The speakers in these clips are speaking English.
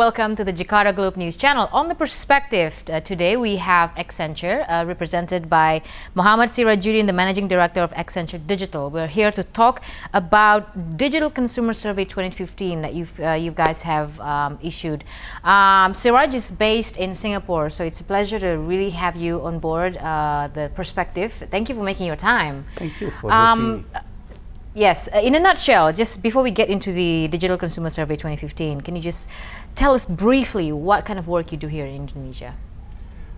welcome to the Jakarta Globe News Channel. On the perspective, today we have Accenture, represented by Mohammed Sirajudeen, the Managing Director of Accenture Digital. We're here to talk about Digital Consumer Survey 2015 that you guys have issued. Siraj is based in Singapore, so it's a pleasure to really have you on board the perspective. Thank you for making your time. Thank you for hosting me. Yes, in a nutshell, just before we get into the Digital Consumer Survey 2015, can you just tell us briefly what kind of work you do here in Indonesia?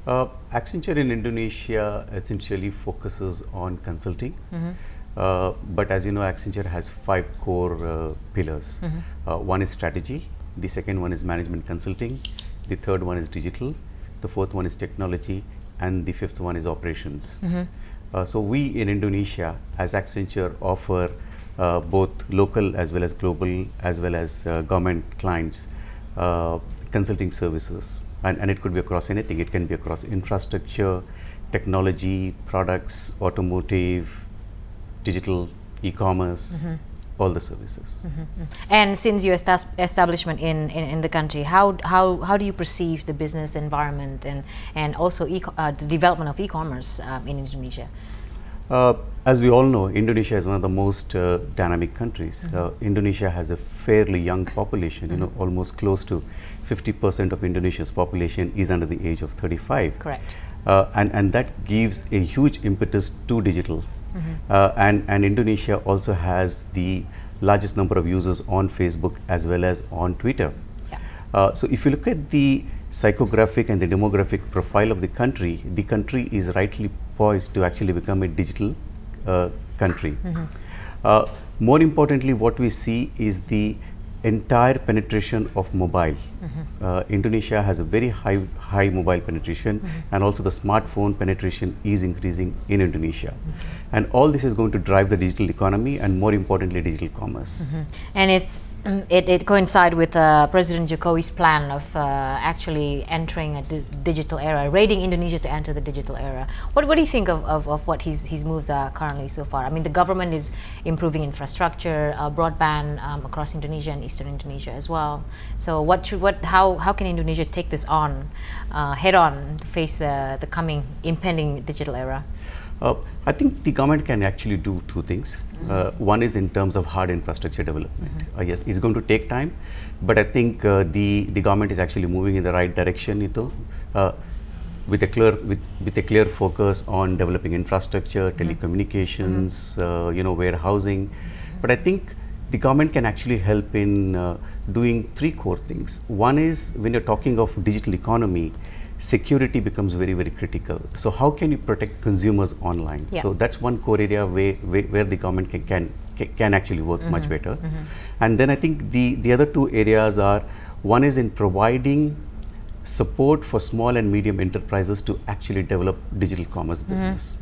Accenture in Indonesia essentially focuses on consulting. But as you know, Accenture has 5 core pillars. One is strategy, the second one is management consulting, the third one is digital, the fourth one is technology, and the fifth one is operations. So we in Indonesia as Accenture offer both local as well as global as well as government clients consulting services, and it could be across anything. It can be across infrastructure, technology, products, automotive, digital, e-commerce, all the services. And since your establishment in the country, how do you perceive the business environment and also the development of e-commerce in Indonesia? As we all know, Indonesia is one of the most dynamic countries. Indonesia has a fairly young population. You know, almost close to 50% of Indonesia's population is under the age of 35. Correct. And that gives a huge impetus to digital. And Indonesia also has the largest number of users on Facebook as well as on Twitter. So if you look at the psychographic and the demographic profile of the country is rightly poised to actually become a digital country. More importantly, what we see is the entire penetration of mobile. Indonesia has a very high mobile penetration, and also the smartphone penetration is increasing in Indonesia. And all this is going to drive the digital economy and, more importantly, digital commerce. And it coincides with President Jokowi's plan of actually entering a digital era, raiding Indonesia to enter the digital era. What do you think of what his moves are currently so far? I mean, the government is improving infrastructure, broadband across Indonesia and eastern Indonesia as well. So how can Indonesia take this on head on to face the coming impending digital era? I think the government can actually do 2 things. One is in terms of hard infrastructure development. Yes, it's going to take time, but I think the government is actually moving in the right direction, with a clear focus on developing infrastructure, telecommunications, warehousing. But I think the government can actually help in doing 3 core things. One is, when you're talking of digital economy, security becomes very, very critical. So how can you protect consumers online? So that's one core area where the government can actually work much better. And then I think the other 2 areas are, one is in providing support for small and medium enterprises to actually develop digital commerce business.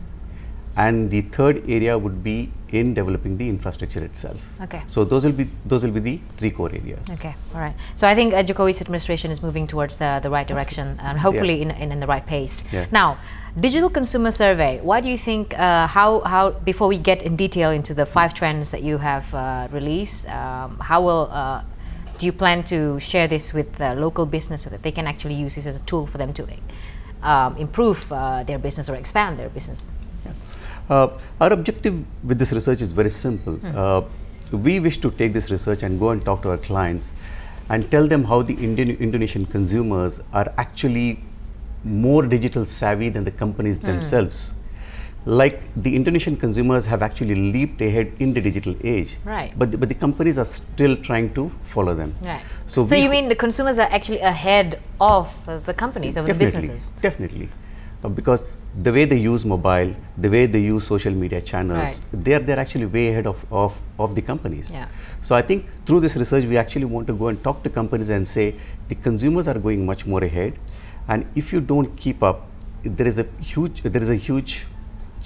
And the third area would be in developing the infrastructure itself. Okay. So those will be the 3 core areas. Okay, all right. So I think Jokowi's administration is moving towards the right direction, and hopefully in the right pace. Now, Digital Consumer Survey. Why do you think? How before we get in detail into the 5 trends that you have released, do you plan to share this with local business so that they can actually use this as a tool for them to improve their business or expand their business? Our objective with this research is very simple. We wish to take this research and go and talk to our clients and tell them how the Indonesian consumers are actually more digital savvy than the companies themselves. Like, the Indonesian consumers have actually leaped ahead in the digital age, but the companies are still trying to follow them. So you mean the consumers are actually ahead of the companies, of the businesses? Definitely, because the way they use mobile, the way they use social media channels, they're actually way ahead of the companies. So I think through this research, we actually want to go and talk to companies and say, the consumers are going much more ahead, and if you don't keep up, there is a huge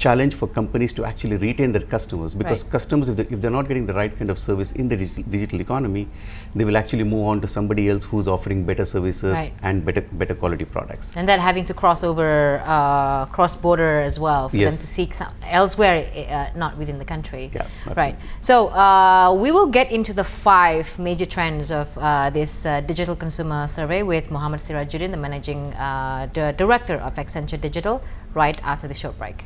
challenge for companies to actually retain their customers, because customers, if they're not getting the right kind of service in the digital economy, they will actually move on to somebody else who's offering better services and better quality products. And then having to cross over, cross border as well for them to seek elsewhere, not within the country. Yeah, right. So we will get into the 5 major trends of this digital consumer survey with Mohammed Sirajudeen, the managing director of Accenture Digital, right after the short break.